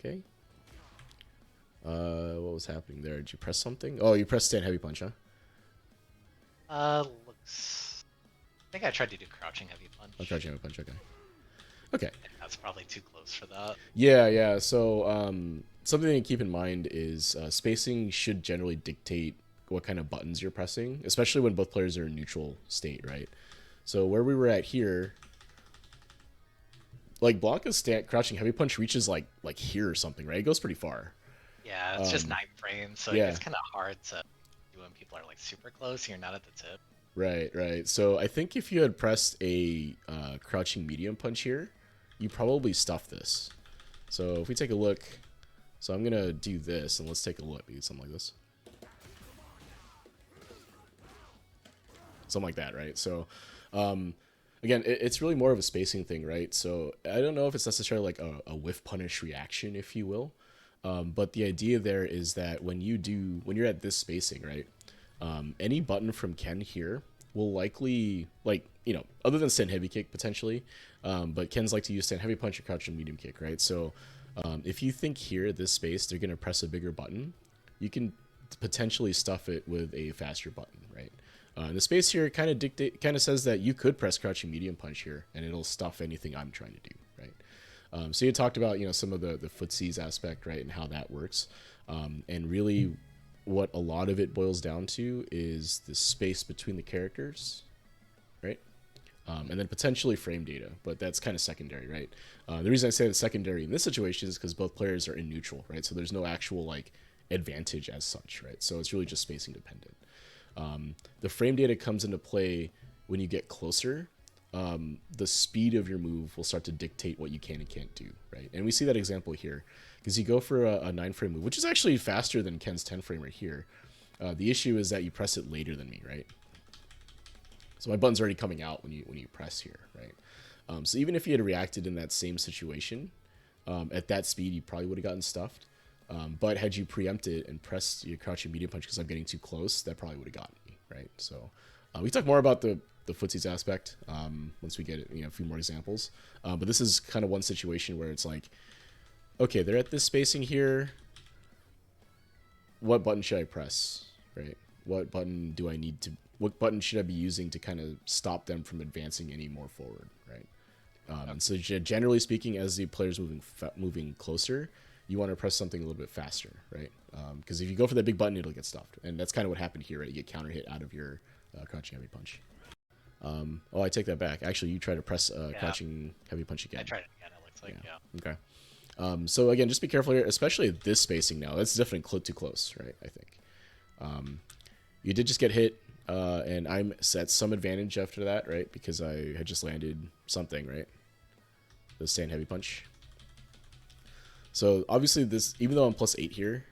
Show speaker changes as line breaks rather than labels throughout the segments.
Okay. What was happening there? Did you press something? Oh, you pressed stand heavy punch, huh?
Looks. I think I tried to do crouching heavy
Oh,
punch.
crouching heavy punch. Okay. Okay.
And that's probably too close for that.
Yeah, yeah. So something to keep in mind is spacing should generally dictate what kind of buttons you're pressing, especially when both players are in neutral state, right? So where we were at here, like Blanca's crouching heavy punch reaches like here or something, right? It goes pretty far.
Yeah, it's just
Um,
9 frames, so it
yeah,
gets kind of hard to do when people are like super close and you're not at the tip.
right, right. So I think if you had pressed a crouching medium punch here, you probably stuff this. So if we take a look, so I'm gonna do this, and let's take a look. Maybe something like this, something like that, right? So again, it's really more of a spacing thing, right? So I don't know if it's necessarily like a whiff punish reaction, if you will. But the idea there is that when you're at this spacing, right? Any button from Ken here will likely, like, other than stand heavy kick potentially, but Ken's like to use stand heavy punch or crouch and medium kick, right? So if you think here, this space, they're going to press a bigger button, you can potentially stuff it with a faster button, right? The space here kind of says that you could press crouching medium punch here, and it'll stuff anything I'm trying to do, right? So you talked about some of the footsies aspect, right, and how that works, and really what a lot of it boils down to is the space between the characters, right? And then potentially frame data, but that's kind of secondary, right? The reason I say it's secondary in this situation is because both players are in neutral, right? So there's no actual like advantage as such, right? So it's really just spacing dependent. The frame data comes into play when you get closer. The speed of your move will start to dictate what you can and can't do, right? And we see that example here because you go for a 9 frame move, which is actually faster than Ken's 10 frame right here. The issue is that you press it later than me, right? So my button's already coming out when you press here, right? So even if you had reacted in that same situation, at that speed, you probably would have gotten stuffed. But had you preempted and pressed your crouching medium punch because I'm getting too close, that probably would have gotten me, right? So we talk more about the footsies aspect once we get a few more examples. But this is kind of one situation where it's like, okay, they're at this spacing here. What button should I press, right? What button do I need to? What button should I be using to kind of stop them from advancing any more forward, right? And so generally speaking, as the player's moving closer, you want to press something a little bit faster, right? Because if you go for that big button, it'll get stuffed, and that's kind of what happened here, right? You get counter hit out of your crouching heavy punch. Oh, I take that back. Actually, you try to press
Yeah,
crouching heavy punch
I
again.
tried it again. It looks like, yeah.
Yeah. Okay. So again, just be careful here, especially at this spacing now. That's definitely too close, right? I think. You did just get hit, and I'm at some advantage after that, right? Because I had just landed something, right? The stand heavy punch. So obviously this, even though I'm +8 here,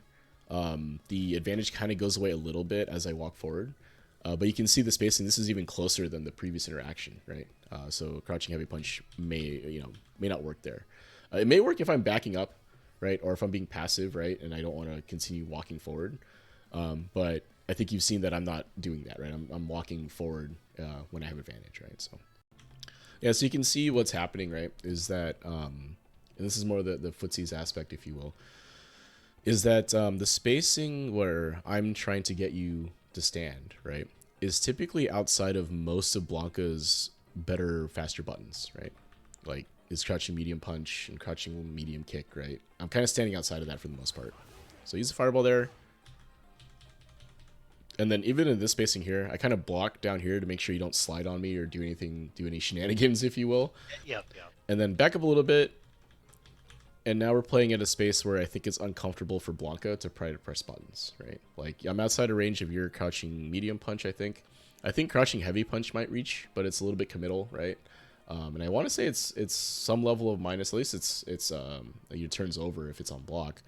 the advantage kind of goes away a little bit as I walk forward. But you can see the spacing. This is even closer than the previous interaction, right? So crouching heavy punch may not work there. It may work if I'm backing up, right, or if I'm being passive, right, and I don't want to continue walking forward. But I think you've seen that I'm not doing that, right? I'm walking forward when I have advantage, right? So yeah, so you can see what's happening, right? Is that and this is more the footsies aspect, if you will, is that the spacing where I'm trying to get you to stand, right, is typically outside of most of Blanca's better, faster buttons, right? Like is crouching medium punch and crouching medium kick, right? I'm kind of standing outside of that for the most part. So use the fireball there. And then even in this spacing here, I kind of block down here to make sure you don't slide on me or do any shenanigans, if you will.
Yep, yep.
And then back up a little bit, and now we're playing at a space where I think it's uncomfortable for Blanca to try to press buttons, right? Like I'm outside of range of your crouching medium punch, I think. I think crouching heavy punch might reach, but it's a little bit committal, right? And I want to say it's some level of minus. At least it's your turn's over if it's on block.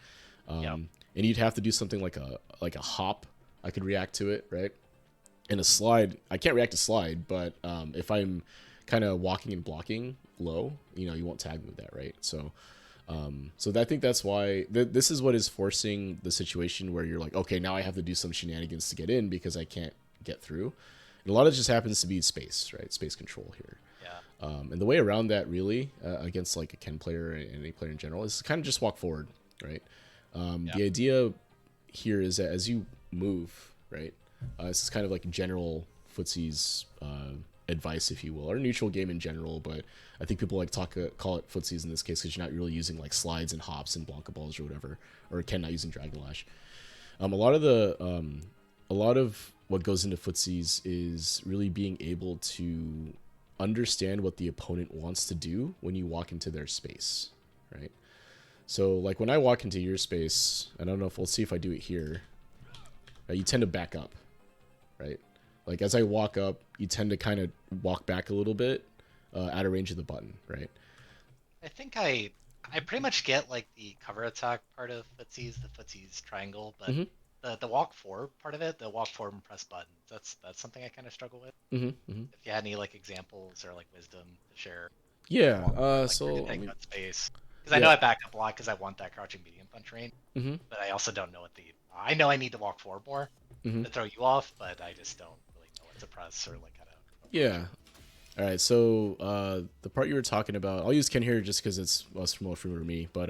Yep.
And you'd have to do something like a hop. I could react to it, right? And a slide, I can't react to slide, but if I'm kind of walking and blocking low, you won't tag me with that, right? So I think that's why this is what is forcing the situation where you're like, okay, now I have to do some shenanigans to get in because I can't get through. And a lot of it just happens to be space, right? Space control here.
Yeah.
And the way around that really against like a Ken player and any player in general is kind of just walk forward. right?
Yeah.
The idea here is that as you move, right, this is kind of like general footsies advice, if you will, or neutral game in general, but I think people like call it footsies in this case because you're not really using like slides and hops and Blanca balls or whatever, or Ken not using Dragon Lash. A lot of what goes into footsies is really being able to understand what the opponent wants to do when you walk into their space, right? So like when I walk into your space, I don't know if we'll see if I do it here. You tend to back up, right? Like as I walk up, you tend to kind of walk back a little bit out of range of the button, right?
I think I pretty much get like the cover attack part of the Footsies triangle, but
Mm-hmm.
the walk forward part of it, the walk forward and press buttons, that's something I kind of struggle with.
Mm-hmm. Mm-hmm.
If you had any like examples or like wisdom to share
Yeah.
along the way, like where to
So I
take
mean,
that space. Because I know
yeah.
I back up a lot because I want that crouching medium punch range,
Mm-hmm.
but I also don't know what the. I know I need to walk forward more
Mm-hmm.
to throw you off, but I just don't really know what to press or like how to approach
Yeah.
it.
All right. So the part you were talking about, I'll use Ken here just because it's less more familiar to me. But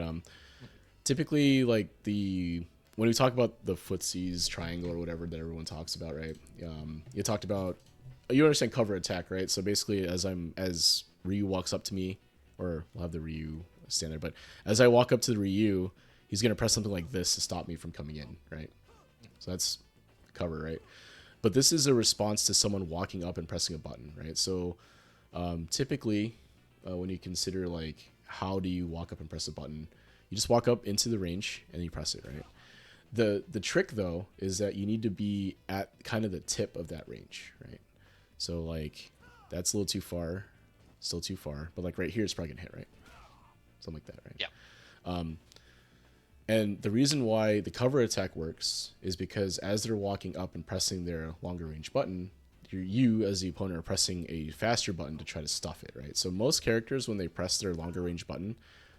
typically, like the when we talk about the footsies triangle or whatever that everyone talks about, right? You talked about you understand cover attack, right? So basically, as Ryu walks up to me, or we'll have the Ryu stand there, but as I walk up to the Ryu, he's gonna press something like this to stop me from coming in, right? So that's cover, right? But this is a response to someone walking up and pressing a button, right? So typically, when you consider like how do you walk up and press a button, you just walk up into the range and you press it, right? The trick though is that you need to be at kind of the tip of that range, right? So like that's a little too far, still too far, but like right here it's probably gonna hit, right? Something like that, right?
Yeah.
And the reason why the cover attack works is because as they're walking up and pressing their longer range button, you as the opponent are pressing a faster button to try to stuff it, right? So most characters, when they press their longer range button,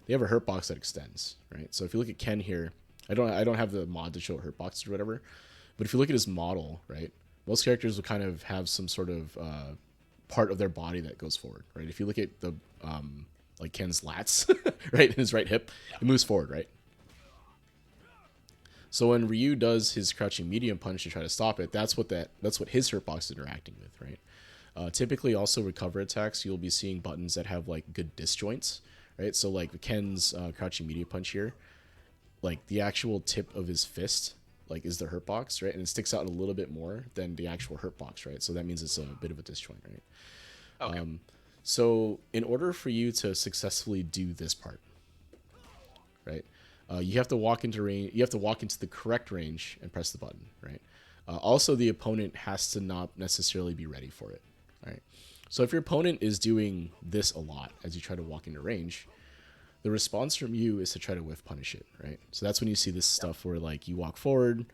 they have a hurt box that extends, right? So if you look at Ken here, I don't have the mod to show hurt box or whatever, but if you look at his model, right, most characters will kind of have some sort of part of their body that goes forward, right? If you look at the like Ken's lats, right, in his right hip, it moves forward, right? So when Ryu does his crouching medium punch to try to stop it, that's what his hurt box is interacting with, right? Typically, also recover attacks, you'll be seeing buttons that have like good disjoints, right? So like Ken's crouching medium punch here, like the actual tip of his fist, like is the hurt box, right? And it sticks out a little bit more than the actual hurt box, right? So that means it's a bit of a disjoint, right?
Okay.
So in order for you to successfully do this part, right? You have to walk into range. You have to walk into the correct range and press the button, right? Also, the opponent has to not necessarily be ready for it, right? So if your opponent is doing this a lot as you try to walk into range, the response from you is to try to whiff punish it, right? So that's when you see this stuff where like you walk forward,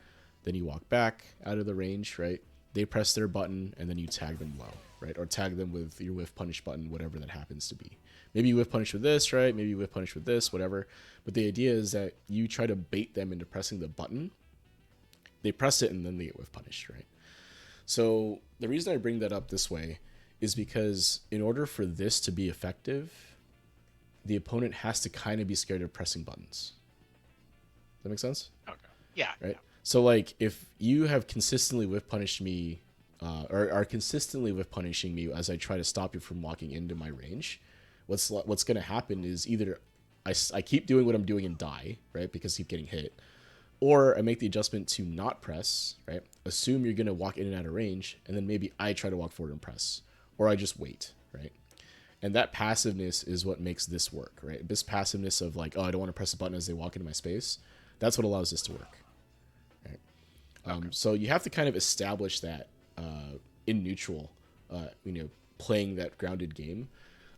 then you walk back out of the range, right? They press their button and then you tag them low, right? Or tag them with your whiff punish button, whatever that happens to be. Maybe you whiff punish with this, right? Maybe you whiff punish with this, whatever. But the idea is that you try to bait them into pressing the button. They press it and then they get whiff punished, right? So the reason I bring that up this way is because in order for this to be effective, the opponent has to kind of be scared of pressing buttons. Does that make sense?
Okay. Yeah.
Right?
Yeah.
So like if you have consistently whiff punished me or are consistently whiff punishing me as I try to stop you from walking into my range, what's going to happen is either I keep doing what I'm doing and die, right? Because I keep getting hit. Or I make the adjustment to not press, right? Assume you're going to walk in and out of range, and then maybe I try to walk forward and press. Or I just wait, right? And that passiveness is what makes this work, right? This passiveness of like, oh, I don't want to press a button as they walk into my space. That's what allows this to work, right? Okay. So you have to kind of establish that in neutral, playing that grounded game.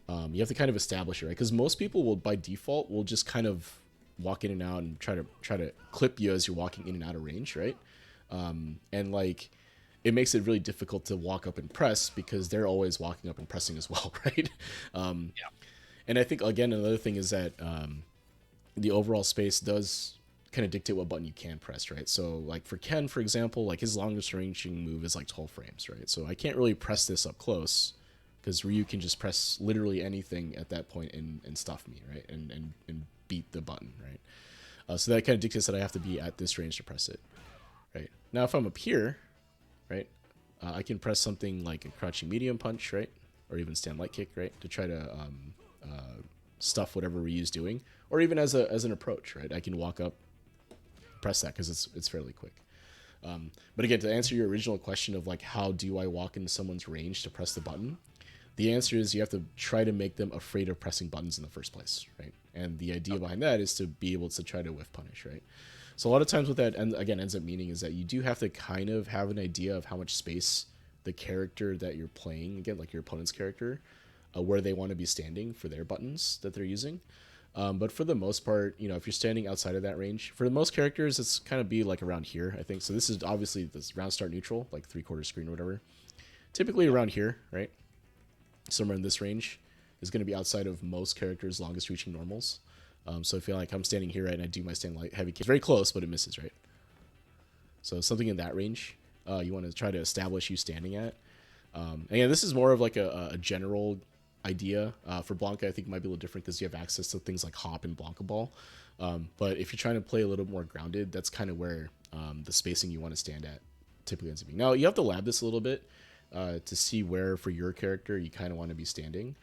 You have to kind of establish it, right? Because most people will, by default, will just kind of walk in and out and try to clip you as you're walking in and out of range, right? And like, it makes it really difficult to walk up and press because they're always walking up and pressing as well, right?
Yeah.
And I think again another thing is that the overall space does kind of dictate what button you can press, right? So like for Ken, for example, like his longest ranging move is like 12 frames, right? So I can't really press this up close because Ryu can just press literally anything at that point and stuff me, right? And beat the button, right? So that kind of dictates that I have to be at this range to press it, right? Now, if I'm up here, right, I can press something like a crouching medium punch, right, or even stand light kick, right, to try to stuff whatever Ryu's doing, or even as an approach, right? I can walk up, press that because it's fairly quick. But again, to answer your original question of like how do I walk into someone's range to press the button, the answer is you have to try to make them afraid of pressing buttons in the first place, right? And the idea behind that is to be able to try to whiff punish, right? So a lot of times what that ends up meaning is that you do have to kind of have an idea of how much space the character that you're playing, again, like your opponent's character, where they want to be standing for their buttons that they're using. But for the most part, you know, if you're standing outside of that range, for most characters, it's kind of be like around here, I think. So this is obviously this round start neutral, like 3/4 screen or whatever. Typically around here, right? Somewhere in this range is going to be outside of most characters' longest reaching normals. So I feel like I'm standing here, right, and I do my stand light heavy kick. It's very close, but it misses, right? So something in that range, you want to try to establish you standing at. And yeah, this is more of like a general idea. For Blanca, I think it might be a little different because you have access to things like hop and Blanca ball. But if you're trying to play a little more grounded, that's kind of where the spacing you want to stand at typically ends up being. Now, you have to lab this a little bit to see where, for your character, you kind of want to be standing.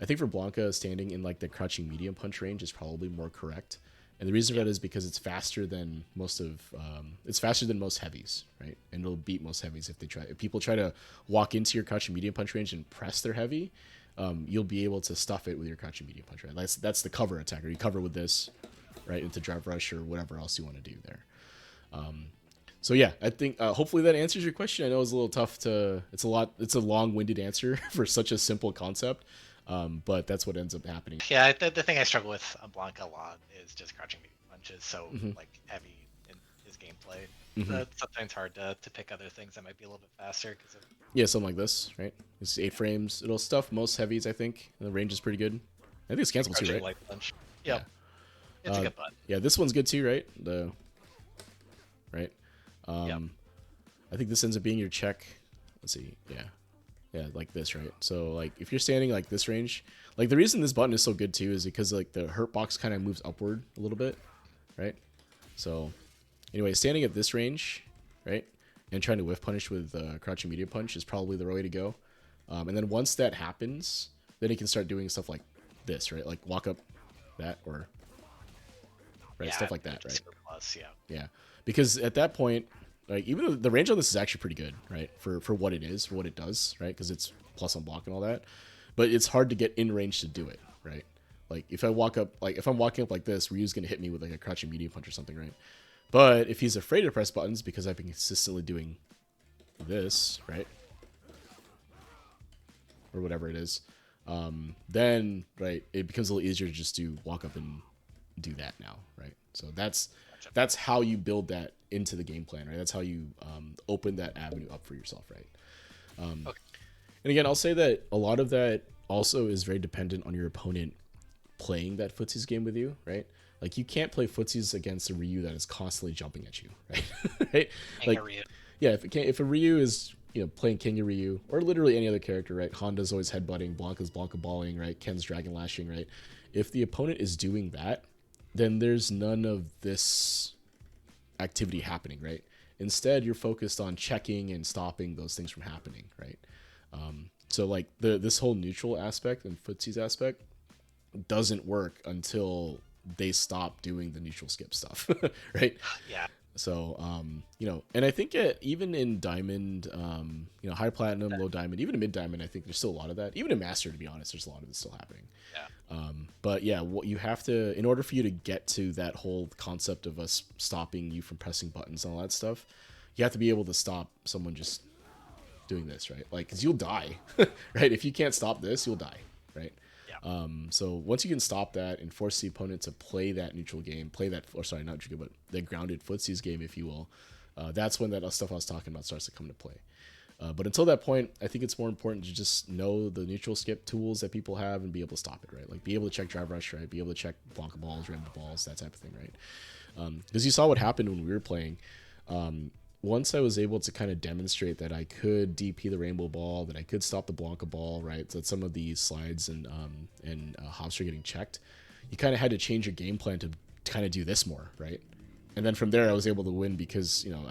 I think for Blanca, standing in like the crouching medium punch range is probably more correct. And the reason for that is because it's faster than most heavies, right? And it'll beat most heavies if people try to walk into your crouching medium punch range and press their heavy. You'll be able to stuff it with your crouching medium punch, right? That's the cover attack, or you cover with this, right, into drive rush or whatever else you want to do there. So yeah, I think hopefully that answers your question. I know it's a little tough it's a long-winded answer for such a simple concept, but that's what ends up happening.
Yeah, the thing I struggle with on Blanca a lot is just crouching medium punches, so like heavy in his gameplay. It's sometimes hard to pick other things that might be a little bit faster because of.
Yeah, something like this, right? It's 8 frames. It'll stuff most heavies, I think. And the range is pretty good. I think it's cancelable too, right?
Light punch. Yep. Yeah. It's a good button.
Yeah, this one's good too, right? Right?
Yep.
I think this ends up being your check. Let's see. Yeah, like this, right? So like if you're standing like this range, like the reason this button is so good too is because like the hurt box kind of moves upward a little bit, right? So anyway, standing at this range, right, and trying to whiff punish with crouching medium punch is probably the way to go. And then once that happens, then you can start doing stuff like this, right? Like walk up that or right, stuff like that, right?
Plus,
Yeah, because at that point, like even though the range on this is actually pretty good, right? For what it is, for what it does, right? Because it's plus on block and all that, but it's hard to get in range to do it, right? Like if I'm walking up like this, Ryu's gonna hit me with like a crouching medium punch or something, right? But if he's afraid to press buttons because I've been consistently doing this, right, or whatever it is, then right, it becomes a little easier to just to walk up and do that now, right? So that's how you build that into the game plan, right? That's how you open that avenue up for yourself, right? Okay. And again, I'll say that a lot of that also is very dependent on your opponent playing that Footsies game with you, right? Like you can't play Footsies against a Ryu that is constantly jumping at you, right? Right? Like, yeah, if a Ryu is playing King of Ryu or literally any other character, right? Honda's always headbutting, Blanca's Blanca balling, right? Ken's dragon lashing, right? If the opponent is doing that, then there's none of this activity happening, right? Instead, you're focused on checking and stopping those things from happening, right? So like this whole neutral aspect and Footsies aspect doesn't work until they stop doing the neutral skip stuff, right?
Yeah.
So, and I think even in Diamond, high platinum, low diamond, even in mid diamond, I think there's still a lot of that. Even in Master, to be honest, there's a lot of it still happening.
Yeah.
But yeah, what you have to, in order for you to get to that whole concept of us stopping you from pressing buttons and all that stuff, you have to be able to stop someone just doing this, right? Like, because you'll die, right? If you can't stop this, you'll die, right?
Yeah.
So once you can stop that and force the opponent to play that neutral game, not neutral game, but the grounded Footsies game, if you will, that's when that stuff I was talking about starts to come into play. But until that point, I think it's more important to just know the neutral skip tools that people have and be able to stop it, right? Like be able to check drive rush, right? Be able to check Blanca balls, random balls, that type of thing, right? Because you saw what happened when we were playing. Once I was able to kind of demonstrate that I could DP the rainbow ball, that I could stop the Blanca ball, right? So that some of these slides and hops are getting checked. You kind of had to change your game plan to kind of do this more, right? And then from there, I was able to win because, you know,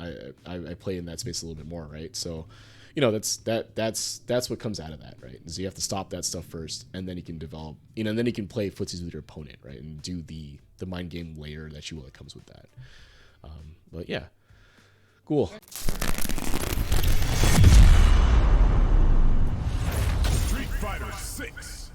I play in that space a little bit more, right? So, you know, that's what comes out of that, right? Is you have to stop that stuff first, and then you can develop, you know, and then you can play footsies with your opponent, right? And do the mind game layer that you will that comes with that. But yeah, cool.
Street Fighter 6.